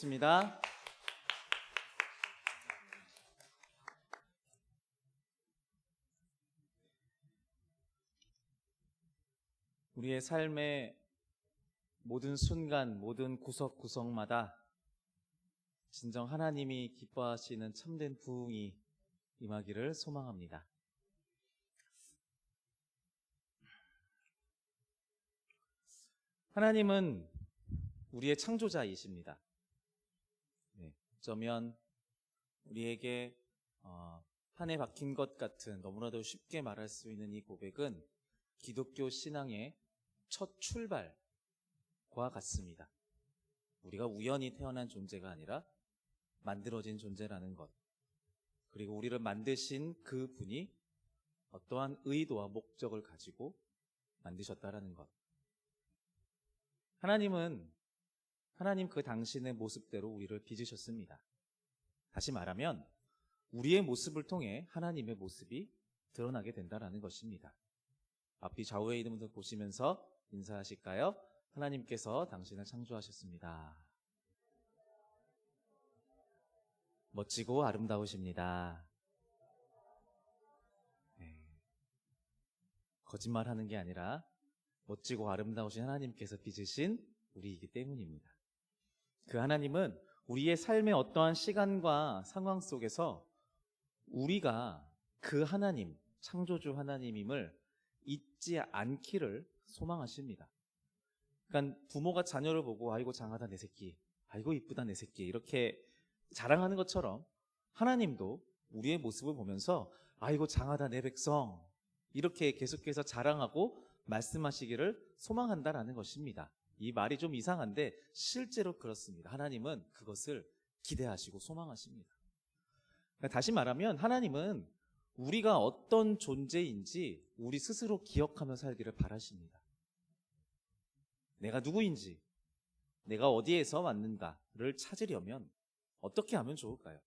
기도하겠습니다. 우리의 삶의 모든 순간, 모든 구석구석마다 진정 하나님이 기뻐하시는 참된 부흥이 임하기를 소망합니다. 하나님은 우리의 창조자이십니다. 어쩌면 우리에게 판에 박힌 것 같은 너무나도 쉽게 말할 수 있는 이 고백은 기독교 신앙의 첫 출발과 같습니다. 우리가 우연히 태어난 존재가 아니라 만들어진 존재라는 것, 그리고 우리를 만드신 그 분이 어떠한 의도와 목적을 가지고 만드셨다라는 것. 하나님 그 당신의 모습대로 우리를 빚으셨습니다. 다시 말하면 우리의 모습을 통해 하나님의 모습이 드러나게 된다는 것입니다. 앞뒤 좌우에 있는 분들 보시면서 인사하실까요? 하나님께서 당신을 창조하셨습니다. 멋지고 아름다우십니다. 거짓말하는 게 아니라 멋지고 아름다우신 하나님께서 빚으신 우리이기 때문입니다. 그 하나님은 우리의 삶의 어떠한 시간과 상황 속에서 우리가 그 하나님, 창조주 하나님임을 잊지 않기를 소망하십니다. 그러니까 부모가 자녀를 보고 아이고 장하다 내 새끼, 아이고 이쁘다 내 새끼 이렇게 자랑하는 것처럼 하나님도 우리의 모습을 보면서 아이고 장하다 내 백성 이렇게 계속해서 자랑하고 말씀하시기를 소망한다라는 것입니다. 이 말이 좀 이상한데 실제로 그렇습니다. 하나님은 그것을 기대하시고 소망하십니다. 그러니까 다시 말하면 하나님은 우리가 어떤 존재인지 우리 스스로 기억하며 살기를 바라십니다. 내가 누구인지, 내가 어디에서 왔는가를 찾으려면 어떻게 하면 좋을까요?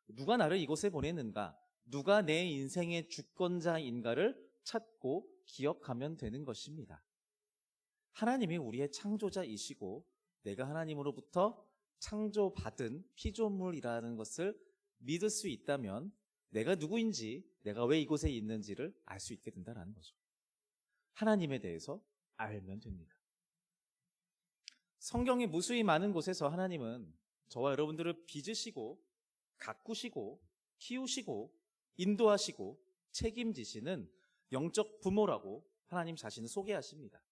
누가 나를 이곳에 보냈는가? 누가 내 인생의 주권자인가를 찾고 기억하면 되는 것입니다. 하나님이 우리의 창조자이시고 내가 하나님으로부터 창조받은 피조물이라는 것을 믿을 수 있다면 내가 누구인지, 내가 왜 이곳에 있는지를 알 수 있게 된다는 거죠. 하나님에 대해서 알면 됩니다. 성경의 무수히 많은 곳에서 하나님은 저와 여러분들을 빚으시고 가꾸시고 키우시고 인도하시고 책임지시는 영적 부모라고 하나님 자신을 소개하십니다.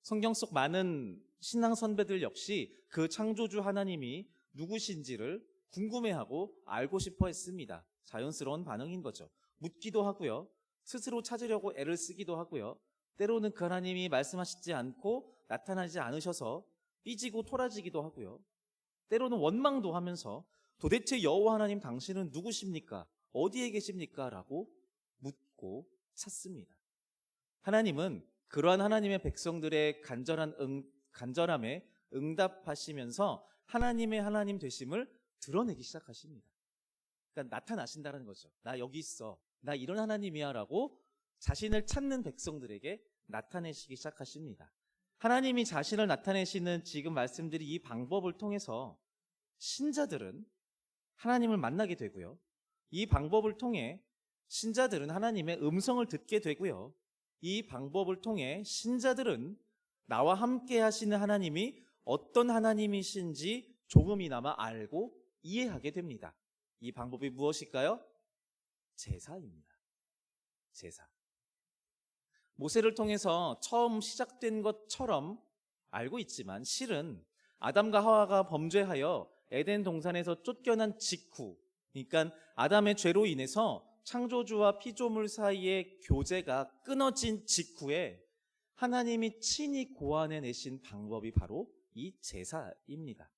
성경 속 많은 신앙 선배들 역시 그 창조주 하나님이 누구신지를 궁금해하고 알고 싶어 했습니다. 자연스러운 반응인 거죠. 묻기도 하고요. 스스로 찾으려고 애를 쓰기도 하고요. 때로는 그 하나님이 말씀하시지 않고 나타나지 않으셔서 삐지고 토라지기도 하고요. 때로는 원망도 하면서 도대체 여호와 하나님 당신은 누구십니까? 어디에 계십니까? 라고 묻고 찾습니다. 하나님은 그러한 하나님의 백성들의 간절함에 응답하시면서 하나님의 하나님 되심을 드러내기 시작하십니다. 그러니까 나타나신다는 거죠. 나 여기 있어. 나 이런 하나님이야 라고 자신을 찾는 백성들에게 나타내시기 시작하십니다. 하나님이 자신을 나타내시는 지금 말씀드린 이 방법을 통해서 신자들은 하나님을 만나게 되고요. 이 방법을 통해 신자들은 하나님의 음성을 듣게 되고요. 이 방법을 통해 신자들은 나와 함께 하시는 하나님이 어떤 하나님이신지 조금이나마 알고 이해하게 됩니다. 이 방법이 무엇일까요? 제사입니다. 제사. 모세를 통해서 처음 시작된 것처럼 알고 있지만 실은 아담과 하와가 범죄하여 에덴 동산에서 쫓겨난 직후, 그러니까 아담의 죄로 인해서 창조주와 피조물 사이의 교제가 끊어진 직후에 하나님이 친히 고안해내신 방법이 바로 이 제사입니다.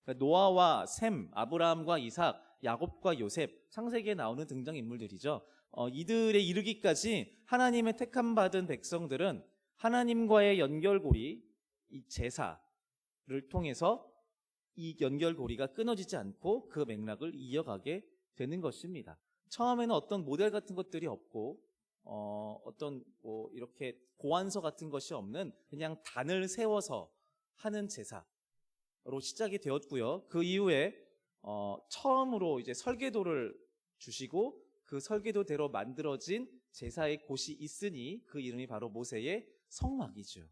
그러니까 노아와 셈, 아브라함과 이삭, 야곱과 요셉, 창세기에 나오는 등장인물들이죠. 이들에 이르기까지 하나님의 택함받은 백성들은 하나님과의 연결고리, 이 제사를 통해서 이 연결고리가 끊어지지 않고 그 맥락을 이어가게 되는 것입니다. 처음에는 어떤 모델 같은 것들이 없고 어떤 이렇게 고안서 같은 것이 없는 그냥 단을 세워서 하는 제사. 시작이 되었고요. 그 이후에 처음으로 이제 설계도를 주시고 그 설계도대로 만들어진 제사의 곳이 있으니 그 이름이 바로 모세의 성막이죠.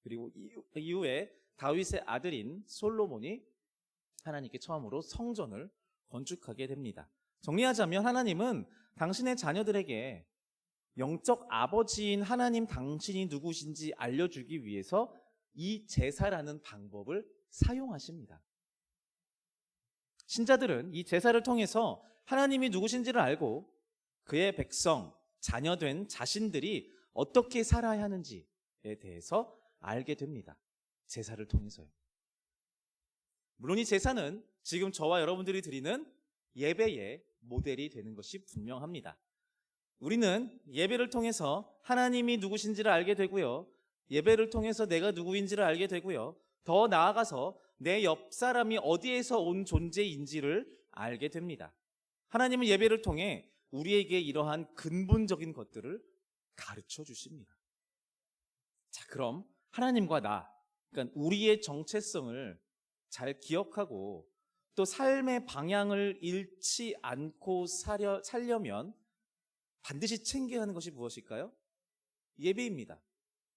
그리고 이후에 다윗의 아들인 솔로몬이 하나님께 처음으로 성전을 건축하게 됩니다. 정리하자면 하나님은 당신의 자녀들에게 영적 아버지인 하나님 당신이 누구신지 알려주기 위해서 이 제사라는 방법을 사용하십니다. 신자들은 이 제사를 통해서 하나님이 누구신지를 알고 그의 백성, 자녀된 자신들이 어떻게 살아야 하는지에 대해서 알게 됩니다. 제사를 통해서요. 물론 이 제사는 지금 저와 여러분들이 드리는 예배의 모델이 되는 것이 분명합니다. 우리는 예배를 통해서 하나님이 누구신지를 알게 되고요. 예배를 통해서 내가 누구인지를 알게 되고요. 더 나아가서 내 옆 사람이 어디에서 온 존재인지를 알게 됩니다. 하나님은 예배를 통해 우리에게 이러한 근본적인 것들을 가르쳐 주십니다. 자, 그럼 하나님과 그러니까 우리의 정체성을 잘 기억하고 또 삶의 방향을 잃지 않고 살려면 반드시 챙겨야 하는 것이 무엇일까요? 예배입니다.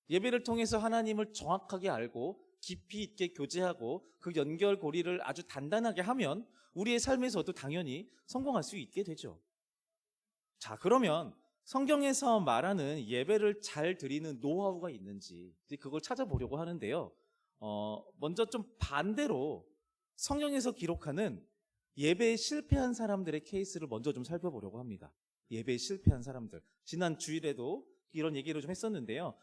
예배를 통해서 하나님을 정확하게 알고 깊이 있게 교제하고 그 연결고리를 아주 단단하게 하면 우리의 삶에서도 당연히 성공할 수 있게 되죠. 자, 그러면 성경에서 말하는 예배를 잘 드리는 노하우가 있는지 그걸 찾아보려고 하는데요. 먼저 좀 반대로 성경에서 기록하는 예배에 실패한 사람들의 케이스를 먼저 좀 살펴보려고 합니다. 예배에 실패한 사람들. 지난 주일에도 이런 얘기를 좀 했었는데요.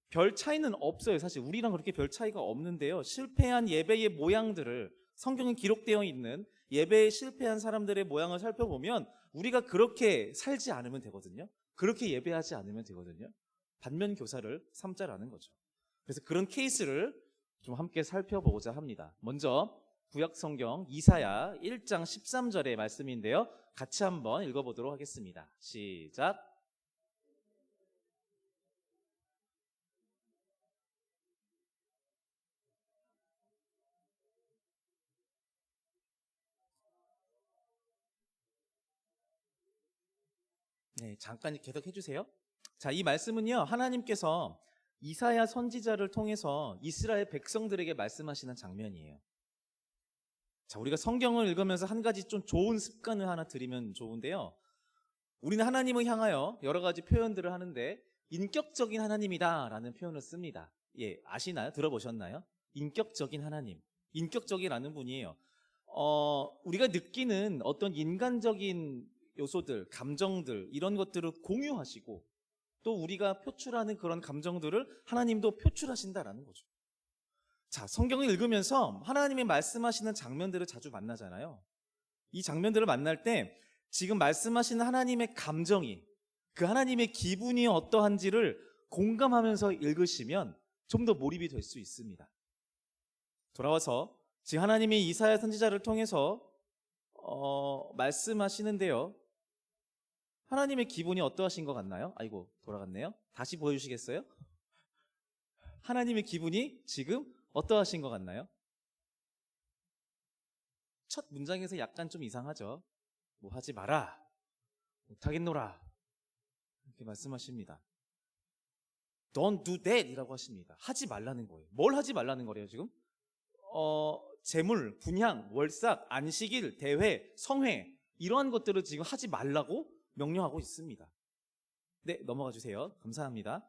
별 차이는 없어요. 사실 우리랑 그렇게 별 차이가 없는데요. 실패한 예배의 모양들을 성경에 기록되어 있는 예배에 실패한 사람들의 모양을 살펴보면 우리가 그렇게 살지 않으면 되거든요. 그렇게 예배하지 않으면 되거든요. 반면 교사를 삼자라는 거죠. 그래서 그런 케이스를 좀 함께 살펴보고자 합니다. 먼저 구약 성경 이사야 1장 13절의 말씀인데요. 같이 한번 읽어보도록 하겠습니다. 시작. 네, 잠깐 계속 해주세요. 자, 이 말씀은요, 하나님께서 이사야 선지자를 통해서 이스라엘 백성들에게 말씀하시는 장면이에요. 자, 우리가 성경을 읽으면서 한 가지 좀 좋은 습관을 하나 드리면 좋은데요. 우리는 하나님을 향하여 여러 가지 표현들을 하는데 인격적인 하나님이다라는 표현을 씁니다. 예, 아시나요? 들어보셨나요? 인격적인 하나님. 인격적이라는 분이에요. 우리가 느끼는 어떤 인간적인 요소들, 감정들 이런 것들을 공유하시고 또 우리가 표출하는 그런 감정들을 하나님도 표출하신다라는 거죠. 자, 성경을 읽으면서 하나님이 말씀하시는 장면들을 자주 만나잖아요. 이 장면들을 만날 때 지금 말씀하시는 하나님의 감정이, 그 하나님의 기분이 어떠한지를 공감하면서 읽으시면 좀 더 몰입이 될 수 있습니다. 돌아와서 지금 하나님이 이사야 선지자를 통해서 말씀하시는데요. 하나님의 기분이 어떠하신 것 같나요? 아이고, 돌아갔네요. 다시 보여주시겠어요? 하나님의 기분이 지금 어떠하신 것 같나요? 첫 문장에서 약간 좀 이상하죠. 뭐 하지 마라, 못하겠노라 이렇게 말씀하십니다. Don't do that 이라고 하십니다. 하지 말라는 거예요. 뭘 하지 말라는 거래요 지금? 재물, 분향, 월삭, 안식일, 대회, 성회 이러한 것들을 지금 하지 말라고 명령하고 있습니다. 네, 넘어가 주세요. 감사합니다.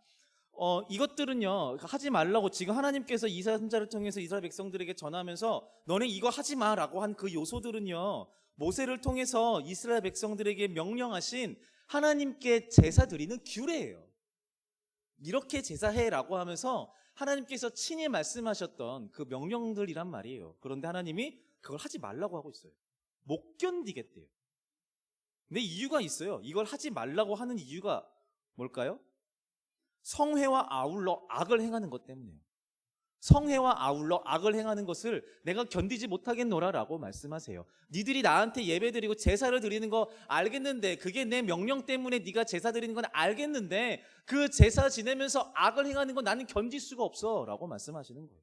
이것들은요 하지 말라고 지금 하나님께서 이사야 선지자를 통해서 이스라엘 백성들에게 전하면서 너네 이거 하지 마라고 한 그 요소들은요 모세를 통해서 이스라엘 백성들에게 명령하신 하나님께 제사 드리는 규례예요. 이렇게 제사해라고 하면서 하나님께서 친히 말씀하셨던 그 명령들이란 말이에요. 그런데 하나님이 그걸 하지 말라고 하고 있어요. 못 견디겠대요. 근데 이유가 있어요. 이걸 하지 말라고 하는 이유가 뭘까요? 성회와 아울러 악을 행하는 것 때문이에요. 성회와 아울러 악을 행하는 것을 내가 견디지 못하겠노라라고 말씀하세요. 니들이 나한테 예배드리고 제사를 드리는 거 알겠는데, 그게 내 명령 때문에 네가 제사 드리는 건 알겠는데 그 제사 지내면서 악을 행하는 건 나는 견딜 수가 없어 라고 말씀하시는 거예요.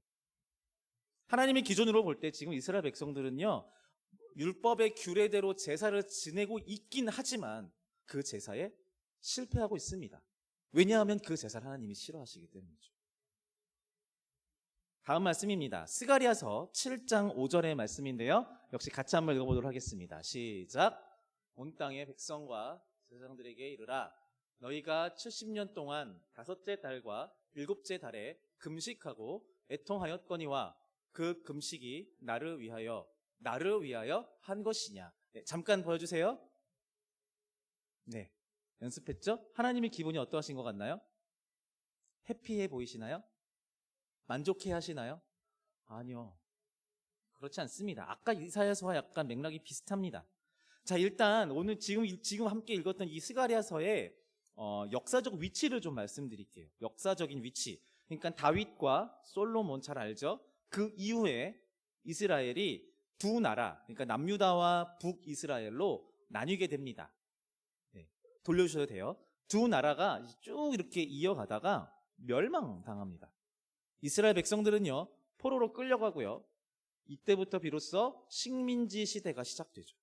하나님의 기준으로 볼 때 지금 이스라엘 백성들은요, 율법의 규례대로 제사를 지내고 있긴 하지만 그 제사에 실패하고 있습니다. 왜냐하면 그 제사를 하나님이 싫어하시기 때문이죠. 다음 말씀입니다. 스가랴서 7장 5절의 말씀인데요. 역시 같이 한번 읽어보도록 하겠습니다. 시작. 온 땅의 백성과 제사장들에게 이르라. 너희가 70년 동안 다섯째 달과 일곱째 달에 금식하고 애통하였거니와 그 금식이 나를 위하여 한 것이냐. 네, 잠깐 보여주세요. 네, 연습했죠? 하나님의 기분이 어떠하신 것 같나요? 해피해 보이시나요? 만족해 하시나요? 아니요, 그렇지 않습니다. 아까 이사야서와 약간 맥락이 비슷합니다. 자, 일단 오늘 지금 함께 읽었던 이 스가랴서의 역사적 위치를 좀 말씀드릴게요. 역사적인 위치. 그러니까 다윗과 솔로몬 잘 알죠? 그 이후에 이스라엘이 두 나라, 그러니까 남유다와 북이스라엘로 나뉘게 됩니다. 네, 돌려주셔도 돼요. 두 나라가 쭉 이렇게 이어가다가 멸망당합니다. 이스라엘 백성들은요, 포로로 끌려가고요. 이때부터 비로소 식민지 시대가 시작되죠.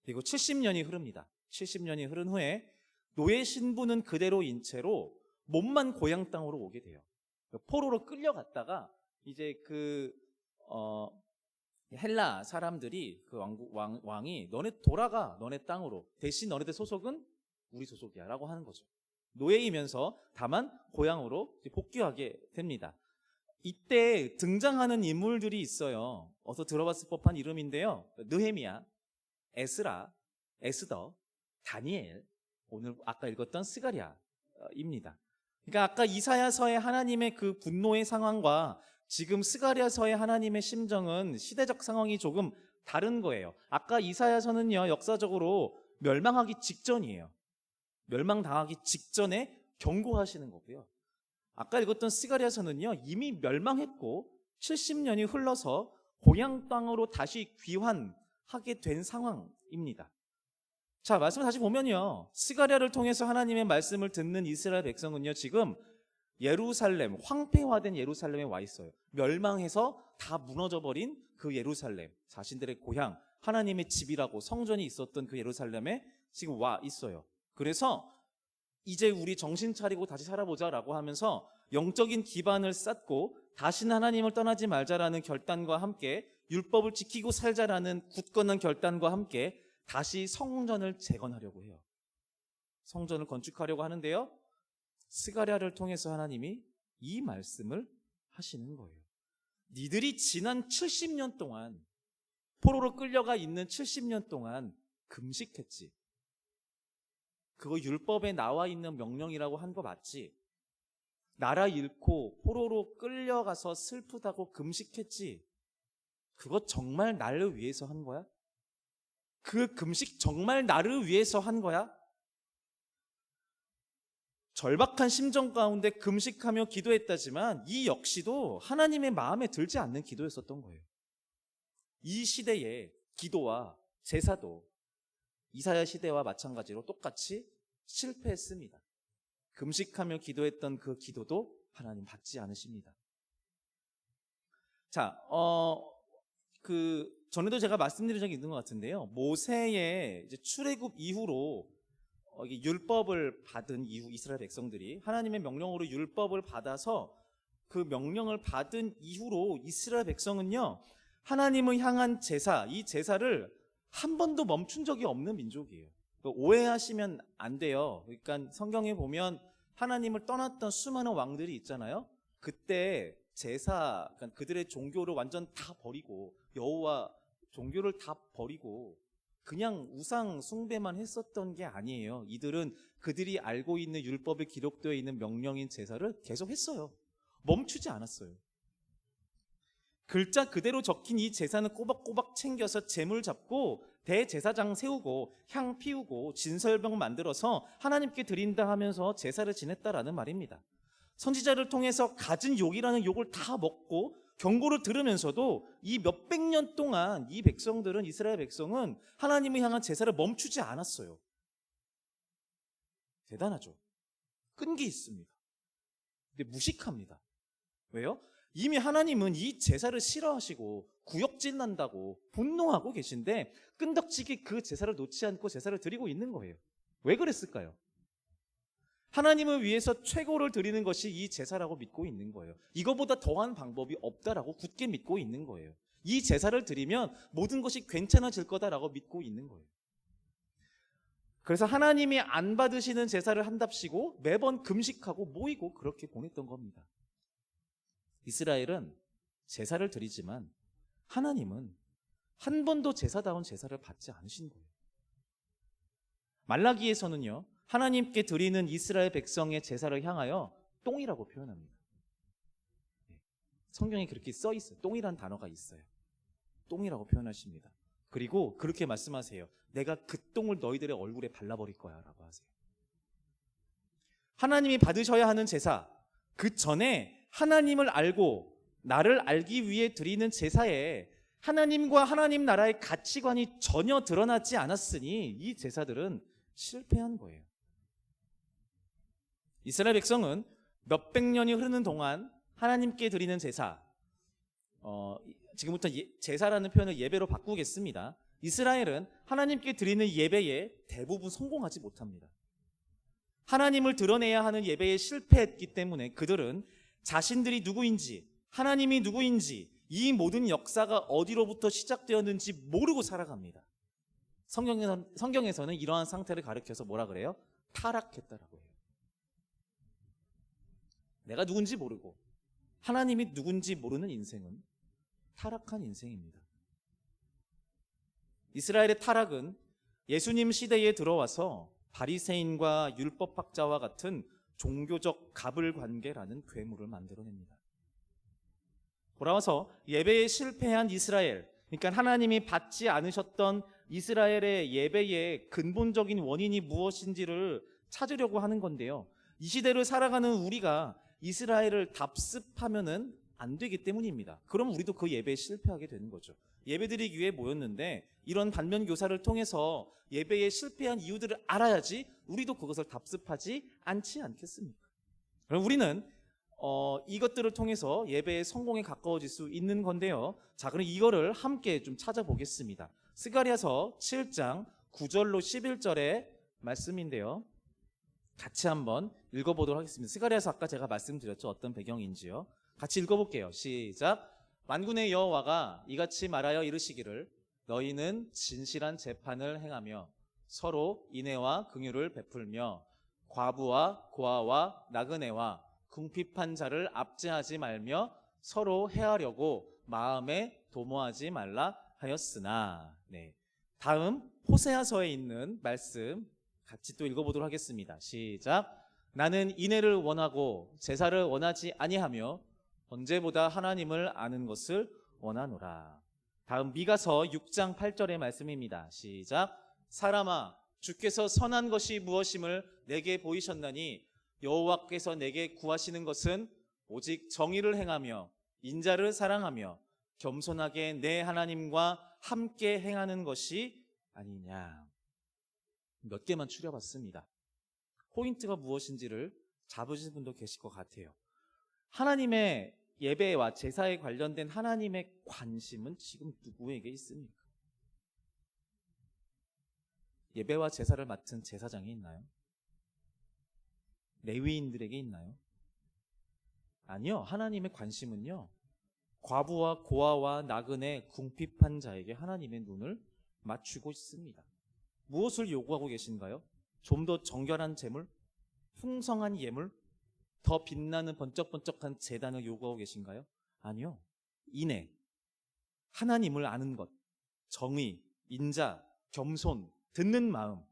그리고 70년이 흐릅니다. 70년이 흐른 후에 노예 신분은 그대로인 채로 몸만 고향 땅으로 오게 돼요. 포로로 끌려갔다가 이제 헬라 사람들이 그 왕이 너네 돌아가, 너네 땅으로. 대신 너네들 소속은 우리 소속이야 라고 하는 거죠. 노예이면서 다만 고향으로 복귀하게 됩니다. 이때 등장하는 인물들이 있어요. 어서 들어봤을 법한 이름인데요. 느헤미야, 에스라, 에스더, 다니엘, 오늘 아까 읽었던 스가랴입니다. 그러니까 아까 이사야서의 하나님의 그 분노의 상황과 지금 스가랴서의 하나님의 심정은 시대적 상황이 조금 다른 거예요. 아까 이사야서는요, 역사적으로 멸망하기 직전이에요. 멸망당하기 직전에 경고하시는 거고요. 아까 읽었던 스가랴서는요, 이미 멸망했고 70년이 흘러서 고향 땅으로 다시 귀환하게 된 상황입니다. 자, 말씀을 다시 보면요, 스가랴를 통해서 하나님의 말씀을 듣는 이스라엘 백성은요, 지금 예루살렘, 황폐화된 예루살렘에 와 있어요. 멸망해서 다 무너져버린 그 예루살렘, 자신들의 고향, 하나님의 집이라고 성전이 있었던 그 예루살렘에 지금 와 있어요. 그래서 이제 우리 정신 차리고 다시 살아보자라고 하면서 영적인 기반을 쌓고 다시는 하나님을 떠나지 말자라는 결단과 함께 율법을 지키고 살자라는 굳건한 결단과 함께 다시 성전을 재건하려고 해요. 성전을 건축하려고 하는데요, 스가랴를 통해서 하나님이 이 말씀을 하시는 거예요. 니들이 지난 70년 동안, 포로로 끌려가 있는 70년 동안 금식했지. 그거 율법에 나와 있는 명령이라고 한 거 맞지? 나라 잃고 포로로 끌려가서 슬프다고 금식했지? 그거 정말 나를 위해서 한 거야? 그 금식 정말 나를 위해서 한 거야? 절박한 심정 가운데 금식하며 기도했다지만 이 역시도 하나님의 마음에 들지 않는 기도였었던 거예요. 이 시대의 기도와 제사도 이사야 시대와 마찬가지로 똑같이 실패했습니다. 금식하며 기도했던 그 기도도 하나님 받지 않으십니다. 자, 전에도 제가 말씀드린 적이 있는 것 같은데요. 모세의 이제 출애굽 이후로 율법을 받은 이후 이스라엘 백성들이 하나님의 명령으로 율법을 받아서 그 명령을 받은 이후로 이스라엘 백성은요, 하나님을 향한 제사, 이 제사를 한 번도 멈춘 적이 없는 민족이에요. 오해하시면 안 돼요. 그러니까 성경에 보면 하나님을 떠났던 수많은 왕들이 있잖아요. 그때 제사, 그러니까 그들의 종교를 완전 다 버리고 여호와 종교를 다 버리고 그냥 우상 숭배만 했었던 게 아니에요. 이들은 그들이 알고 있는 율법에 기록되어 있는 명령인 제사를 계속 했어요. 멈추지 않았어요. 글자 그대로 적힌 이 제사는 꼬박꼬박 챙겨서 제물 잡고 대제사장 세우고 향 피우고 진설병 만들어서 하나님께 드린다 하면서 제사를 지냈다라는 말입니다. 선지자를 통해서 갖은 욕이라는 욕을 다 먹고 경고를 들으면서도 이 몇백 년 동안 이 백성들은, 이스라엘 백성은 하나님을 향한 제사를 멈추지 않았어요. 대단하죠. 끈기 있습니다. 근데 무식합니다. 왜요? 이미 하나님은 이 제사를 싫어하시고 구역질 난다고 분노하고 계신데 끈덕지게 그 제사를 놓지 않고 제사를 드리고 있는 거예요. 왜 그랬을까요? 하나님을 위해서 최고를 드리는 것이 이 제사라고 믿고 있는 거예요. 이거보다 더한 방법이 없다라고 굳게 믿고 있는 거예요. 이 제사를 드리면 모든 것이 괜찮아질 거다라고 믿고 있는 거예요. 그래서 하나님이 안 받으시는 제사를 한답시고 매번 금식하고 모이고 그렇게 보냈던 겁니다. 이스라엘은 제사를 드리지만 하나님은 한 번도 제사다운 제사를 받지 않으신 거예요. 말라기에서는요, 하나님께 드리는 이스라엘 백성의 제사를 향하여 똥이라고 표현합니다. 성경에 그렇게 써 있어요. 똥이라는 단어가 있어요. 똥이라고 표현하십니다. 그리고 그렇게 말씀하세요. 내가 그 똥을 너희들의 얼굴에 발라버릴 거야 라고 하세요. 하나님이 받으셔야 하는 제사, 그 전에 하나님을 알고 나를 알기 위해 드리는 제사에 하나님과 하나님 나라의 가치관이 전혀 드러나지 않았으니 이 제사들은 실패한 거예요. 이스라엘 백성은 몇백 년이 흐르는 동안 하나님께 드리는 제사, 지금부터 제사라는 표현을 예배로 바꾸겠습니다. 이스라엘은 하나님께 드리는 예배에 대부분 성공하지 못합니다. 하나님을 드러내야 하는 예배에 실패했기 때문에 그들은 자신들이 누구인지, 하나님이 누구인지, 이 모든 역사가 어디로부터 시작되었는지 모르고 살아갑니다. 성경에서는 이러한 상태를 가리켜서 뭐라 그래요? 타락했다라고 해요. 내가 누군지 모르고 하나님이 누군지 모르는 인생은 타락한 인생입니다. 이스라엘의 타락은 예수님 시대에 들어와서 바리새인과 율법학자와 같은 종교적 가불관계라는 괴물을 만들어냅니다. 돌아와서 예배에 실패한 이스라엘, 그러니까 하나님이 받지 않으셨던 이스라엘의 예배의 근본적인 원인이 무엇인지를 찾으려고 하는 건데요. 이 시대를 살아가는 우리가 이스라엘을 답습하면은 안 되기 때문입니다. 그럼 우리도 그 예배에 실패하게 되는 거죠. 예배드리기 위해 모였는데 이런 반면교사를 통해서 예배에 실패한 이유들을 알아야지 우리도 그것을 답습하지 않지 않겠습니까? 그럼 우리는 이것들을 통해서 예배의 성공에 가까워질 수 있는 건데요. 자, 그럼 이거를 함께 좀 찾아보겠습니다. 스가랴서 7장 9절로 11절의 말씀인데요. 같이 한번 읽어보도록 하겠습니다. 스가랴서 아까 제가 말씀드렸죠. 어떤 배경인지요. 같이 읽어볼게요. 시작. 만군의 여호와가 이같이 말하여 이르시기를 너희는 진실한 재판을 행하며 서로 인애와 긍휼을 베풀며 과부와 고아와 나그네와 궁핍한 자를 압제하지 말며 서로 해하려고 마음에 도모하지 말라 하였으나. 네. 다음 호세아서에 있는 말씀 같이 또 읽어보도록 하겠습니다. 시작. 나는 인애를 원하고 제사를 원하지 아니하며 언제보다 하나님을 아는 것을 원하노라. 다음 미가서 6장 8절의 말씀입니다. 시작. 사람아, 주께서 선한 것이 무엇임을 내게 보이셨나니 여호와께서 내게 구하시는 것은 오직 정의를 행하며 인자를 사랑하며 겸손하게 내 하나님과 함께 행하는 것이 아니냐. 몇 개만 추려봤습니다. 포인트가 무엇인지를 잡으신 분도 계실 것 같아요. 하나님의 예배와 제사에 관련된 하나님의 관심은 지금 누구에게 있습니까? 예배와 제사를 맡은 제사장이 있나요? 레위인들에게 있나요? 아니요. 하나님의 관심은요, 과부와 고아와 나그네 궁핍한 자에게 하나님의 눈을 맞추고 있습니다. 무엇을 요구하고 계신가요? 좀 더 정결한 제물, 풍성한 예물, 더 빛나는 번쩍번쩍한 제단을 요구하고 계신가요? 아니요. 인애, 하나님을 아는 것, 정의, 인자, 겸손, 듣는 마음,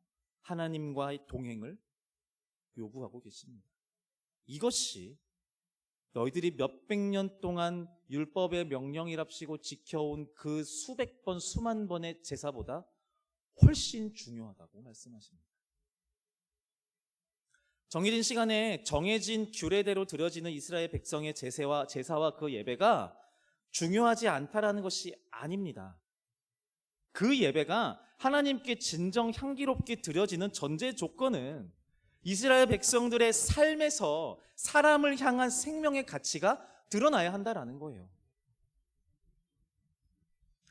하나님과의 동행을 요구하고 계십니다. 이것이 너희들이 몇백 년 동안 율법의 명령이랍시고 지켜온 그 수백 번, 수만 번의 제사보다 훨씬 중요하다고 말씀하십니다. 정해진 시간에 정해진 규례대로 드려지는 이스라엘 백성의 제사와 그 예배가 중요하지 않다라는 것이 아닙니다. 그 예배가 하나님께 진정 향기롭게 드려지는 전제 조건은 이스라엘 백성들의 삶에서 사람을 향한 생명의 가치가 드러나야 한다라는 거예요.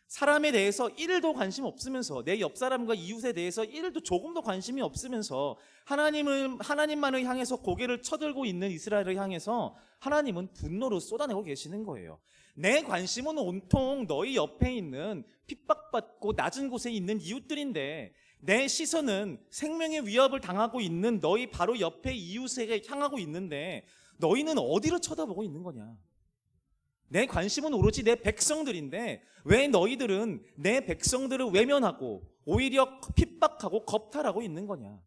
사람에 대해서 1도 관심 없으면서, 내 옆 사람과 이웃에 대해서 1도 조금도 관심이 없으면서 하나님만을 향해서 고개를 쳐들고 있는 이스라엘을 향해서 하나님은 분노로 쏟아내고 계시는 거예요. 내 관심은 온통 너희 옆에 있는 핍박받고 낮은 곳에 있는 이웃들인데, 내 시선은 생명의 위협을 당하고 있는 너희 바로 옆에 이웃에게 향하고 있는데 너희는 어디로 쳐다보고 있는 거냐? 내 관심은 오로지 내 백성들인데 왜 너희들은 내 백성들을 외면하고 오히려 핍박하고 겁탈하고 있는 거냐?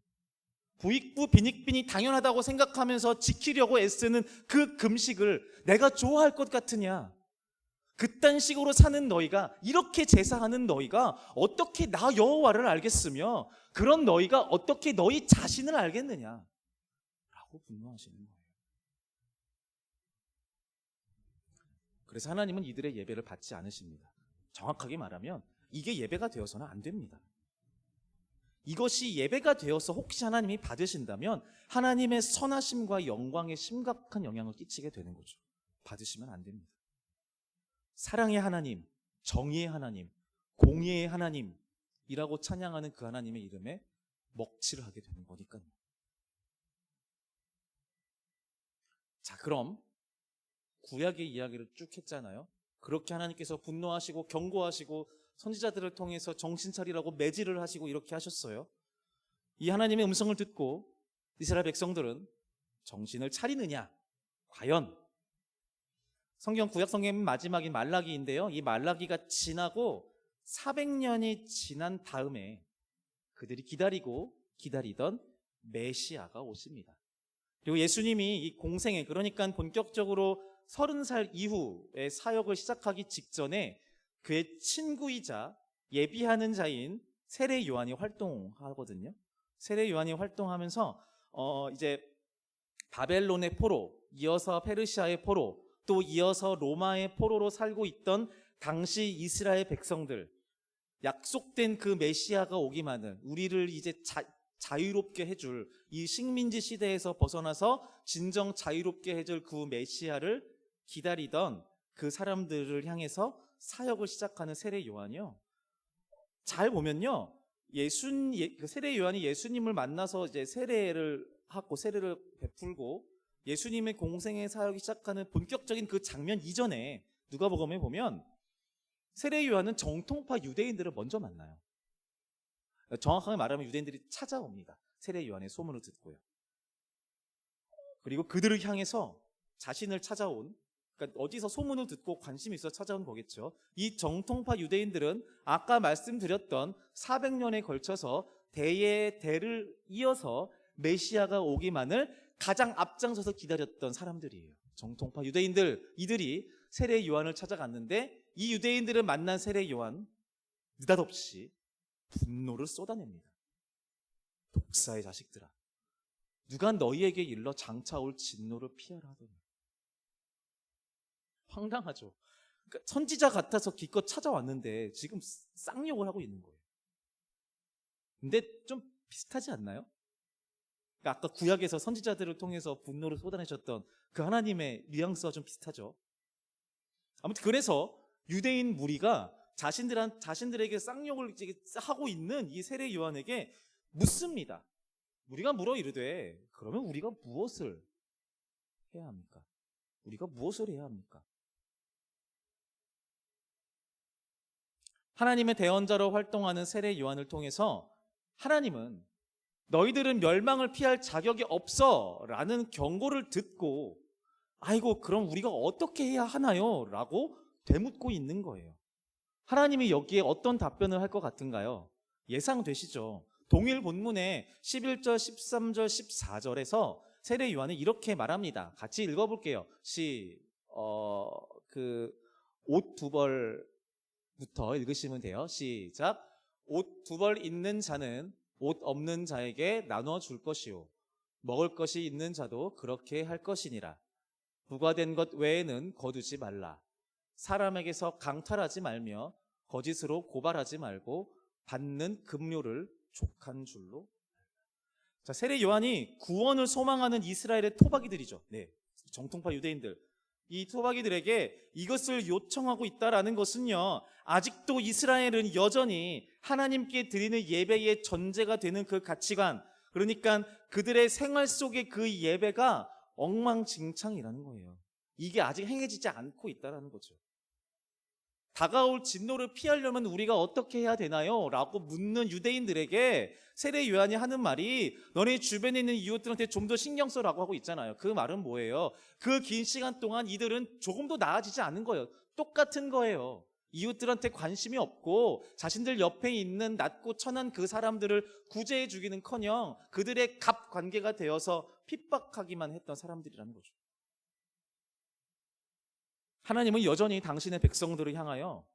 부익부 빈익빈이 당연하다고 생각하면서 지키려고 애쓰는 그 금식을 내가 좋아할 것 같으냐? 그딴 식으로 사는 너희가, 이렇게 제사하는 너희가 어떻게 나 여호와를 알겠으며 그런 너희가 어떻게 너희 자신을 알겠느냐? 라고 분노하시는 거예요. 그래서 하나님은 이들의 예배를 받지 않으십니다. 정확하게 말하면 이게 예배가 되어서는 안 됩니다. 이것이 예배가 되어서 혹시 하나님이 받으신다면 하나님의 선하심과 영광에 심각한 영향을 끼치게 되는 거죠. 받으시면 안 됩니다. 사랑의 하나님, 정의의 하나님, 공의의 하나님이라고 찬양하는 그 하나님의 이름에 먹칠을 하게 되는 거니까요. 자, 그럼 구약의 이야기를 쭉 했잖아요. 그렇게 하나님께서 분노하시고 경고하시고 선지자들을 통해서 정신 차리라고 매질을 하시고 이렇게 하셨어요. 이 하나님의 음성을 듣고 이스라엘 백성들은 정신을 차리느냐? 과연 성경 구약 성경 마지막인 말라기인데요. 이 말라기가 지나고 400년이 지난 다음에 그들이 기다리던 메시아가 오십니다. 그리고 예수님이 이 공생애, 그러니까 본격적으로 30살 이후의 사역을 시작하기 직전에 그의 친구이자 예비하는 자인 세례 요한이 활동하거든요. 세례 요한이 활동하면서 이제 바벨론의 포로, 이어서 페르시아의 포로, 또 이어서 로마의 포로로 살고 있던 당시 이스라엘 백성들, 약속된 그 메시아가 오기만은 우리를 이제 자유롭게 해줄, 이 식민지 시대에서 벗어나서 진정 자유롭게 해줄 그 메시아를 기다리던 그 사람들을 향해서 사역을 시작하는 세례 요한이요. 잘 보면요, 그 세례 요한이 예수님을 만나서 이제 세례를 하고 세례를 베풀고 예수님의 공생의 사역이 시작하는 본격적인 그 장면 이전에 누가복음에 보면 세례 요한은 정통파 유대인들을 먼저 만나요. 정확하게 말하면 유대인들이 찾아옵니다. 세례 요한의 소문을 듣고요. 그리고 그들을 향해서 자신을 찾아온, 그러니까 어디서 소문을 듣고 관심이 있어 찾아온 거겠죠. 이 정통파 유대인들은 아까 말씀드렸던 400년에 걸쳐서 대의 대를 이어서 메시아가 오기만을 가장 앞장서서 기다렸던 사람들이에요. 정통파 유대인들, 이들이 세례 요한을 찾아갔는데 이 유대인들을 만난 세례 요한 느닷없이 분노를 쏟아냅니다. 독사의 자식들아, 누가 너희에게 일러 장차 올 진노를 피하라 하더니. 황당하죠. 그러니까 선지자 같아서 기껏 찾아왔는데 지금 쌍욕을 하고 있는 거예요. 근데 좀 비슷하지 않나요? 그러니까 아까 구약에서 선지자들을 통해서 분노를 쏟아내셨던 그 하나님의 뉘앙스와 좀 비슷하죠. 아무튼 그래서 유대인 무리가 자신들에게 쌍욕을 하고 있는 이 세례 요한에게 묻습니다. 무리가 물어 이르되, 그러면 우리가 무엇을 해야 합니까? 우리가 무엇을 해야 합니까? 하나님의 대언자로 활동하는 세례 요한을 통해서 하나님은 너희들은 멸망을 피할 자격이 없어 라는 경고를 듣고, 아이고 그럼 우리가 어떻게 해야 하나요? 라고 되묻고 있는 거예요. 하나님이 여기에 어떤 답변을 할 것 같은가요? 예상되시죠? 동일 본문의 11절, 13절, 14절에서 세례 요한은 이렇게 말합니다. 같이 읽어볼게요. 옷 두 벌부터 읽으시면 돼요. 시작. 옷 두 벌 있는 자는 옷 없는 자에게 나눠 줄 것이요, 먹을 것이 있는 자도 그렇게 할 것이니라. 부과된 것 외에는 거두지 말라. 사람에게서 강탈하지 말며 거짓으로 고발하지 말고 받는 급료를 족한 줄로. 자, 세례 요한이 구원을 소망하는 이스라엘의 토박이들이죠. 네, 정통파 유대인들. 이 토박이들에게 이것을 요청하고 있다라는 것은요, 아직도 이스라엘은 여전히 하나님께 드리는 예배의 전제가 되는 그 가치관, 그러니까 그들의 생활 속의 그 예배가 엉망진창이라는 거예요. 이게 아직 행해지지 않고 있다는 거죠. 다가올 진노를 피하려면 우리가 어떻게 해야 되나요? 라고 묻는 유대인들에게 세례 요한이 하는 말이, 너네 주변에 있는 이웃들한테 좀 더 신경 써라고 하고 있잖아요. 그 말은 뭐예요? 그 긴 시간 동안 이들은 조금도 나아지지 않은 거예요. 똑같은 거예요. 이웃들한테 관심이 없고 자신들 옆에 있는 낮고 천한 그 사람들을 구제해 주기는커녕 그들의 갑 관계가 되어서 핍박하기만 했던 사람들이라는 거죠. 하나님은 여전히 당신의 백성들을 향하여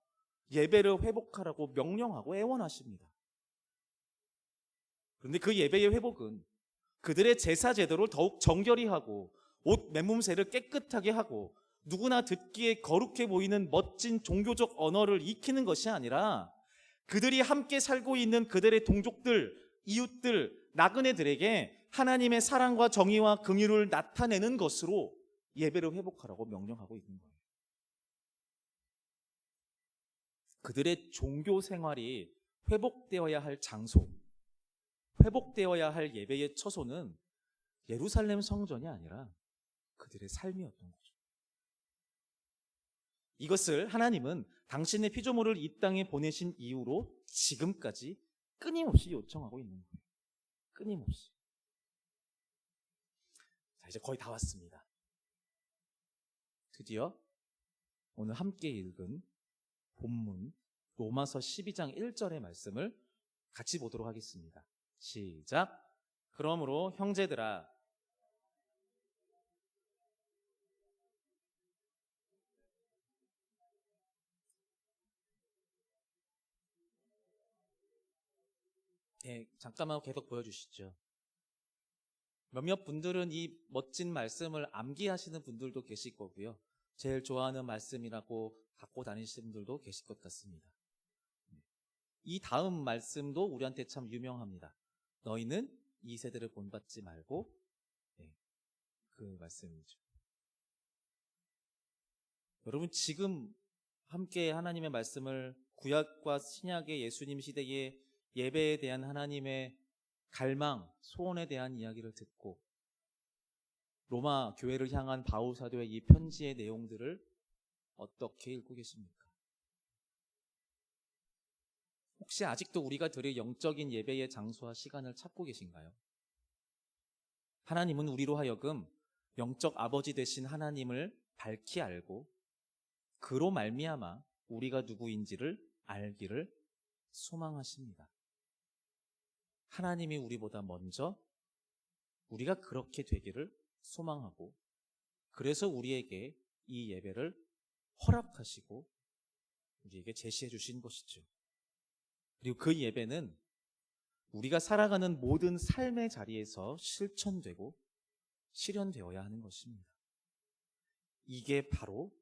예배를 회복하라고 명령하고 애원하십니다. 그런데 그 예배의 회복은 그들의 제사 제도를 더욱 정결히 하고 옷 맨몸새를 깨끗하게 하고 누구나 듣기에 거룩해 보이는 멋진 종교적 언어를 익히는 것이 아니라 그들이 함께 살고 있는 그들의 동족들, 이웃들, 나그네들에게 하나님의 사랑과 정의와 긍휼을 나타내는 것으로 예배를 회복하라고 명령하고 있는 거예요. 그들의 종교 생활이 회복되어야 할 장소, 회복되어야 할 예배의 처소는 예루살렘 성전이 아니라 그들의 삶이었던 거죠. 이것을 하나님은 당신의 피조물을 이 땅에 보내신 이후로 지금까지 끊임없이 요청하고 있는 거예요. 끊임없이. 자, 이제 거의 다 왔습니다. 드디어 오늘 함께 읽은 본문 로마서 12장 1절의 말씀을 같이 보도록 하겠습니다. 시작. 그러므로 형제들아, 잠깐만 계속 보여주시죠. 몇몇 분들은 이 멋진 말씀을 암기하시는 분들도 계실 거고요. 제일 좋아하는 말씀이라고 갖고 다니시는 분들도 계실 것 같습니다. 이 다음 말씀도 우리한테 참 유명합니다. 너희는 이 세대를 본받지 말고, 그 말씀이죠. 여러분, 지금 함께 하나님의 말씀을 구약과 신약의 예수님 시대의 예배에 대한 하나님의 갈망, 소원에 대한 이야기를 듣고 로마 교회를 향한 바울 사도의 이 편지의 내용들을 어떻게 읽고 계십니까? 혹시 아직도 우리가 드릴 영적인 예배의 장소와 시간을 찾고 계신가요? 하나님은 우리로 하여금 영적 아버지 되신 하나님을 밝히 알고 그로 말미암아 우리가 누구인지를 알기를 소망하십니다. 하나님이 우리보다 먼저 우리가 그렇게 되기를 소망하고, 그래서 우리에게 이 예배를 허락하시고 우리에게 제시해 주신 것이죠. 그리고 그 예배는 우리가 살아가는 모든 삶의 자리에서 실천되고 실현되어야 하는 것입니다. 이게 바로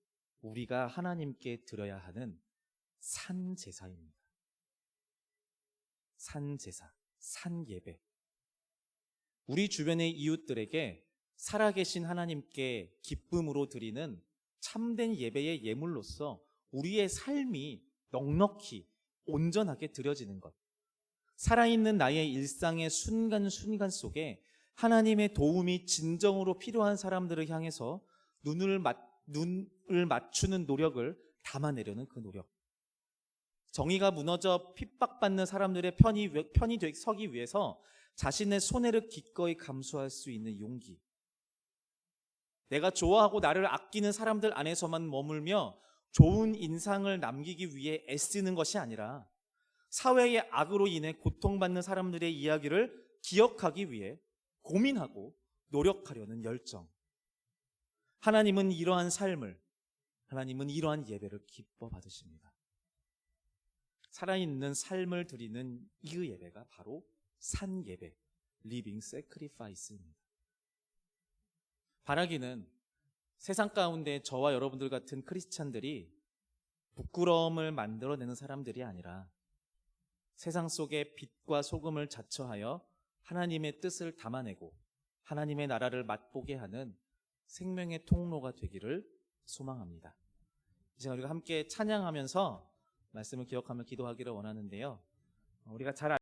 우리가 하나님께 드려야 하는 산제사입니다. 산제사, 산예배. 우리 주변의 이웃들에게 살아계신 하나님께 기쁨으로 드리는 참된 예배의 예물로서 우리의 삶이 넉넉히 온전하게 드려지는 것. 살아있는 나의 일상의 순간순간 속에 하나님의 도움이 진정으로 필요한 사람들을 향해서 눈을 맞추는 노력을 담아내려는 그 노력. 정의가 무너져 핍박받는 사람들의 편이 서기 위해서 자신의 손해를 기꺼이 감수할 수 있는 용기. 내가 좋아하고 나를 아끼는 사람들 안에서만 머물며 좋은 인상을 남기기 위해 애쓰는 것이 아니라 사회의 악으로 인해 고통받는 사람들의 이야기를 기억하기 위해 고민하고 노력하려는 열정. 하나님은 이러한 삶을, 하나님은 이러한 예배를 기뻐 받으십니다. 살아있는 삶을 드리는 이 예배가 바로 산예배, 리빙 세크리파이스입니다. 바라기는 세상 가운데 저와 여러분들 같은 크리스찬들이 부끄러움을 만들어내는 사람들이 아니라 세상 속에 빛과 소금을 자처하여 하나님의 뜻을 담아내고 하나님의 나라를 맛보게 하는 생명의 통로가 되기를 소망합니다. 이제 우리가 함께 찬양하면서 말씀을 기억하며 기도하기를 원하는데요. 우리가 잘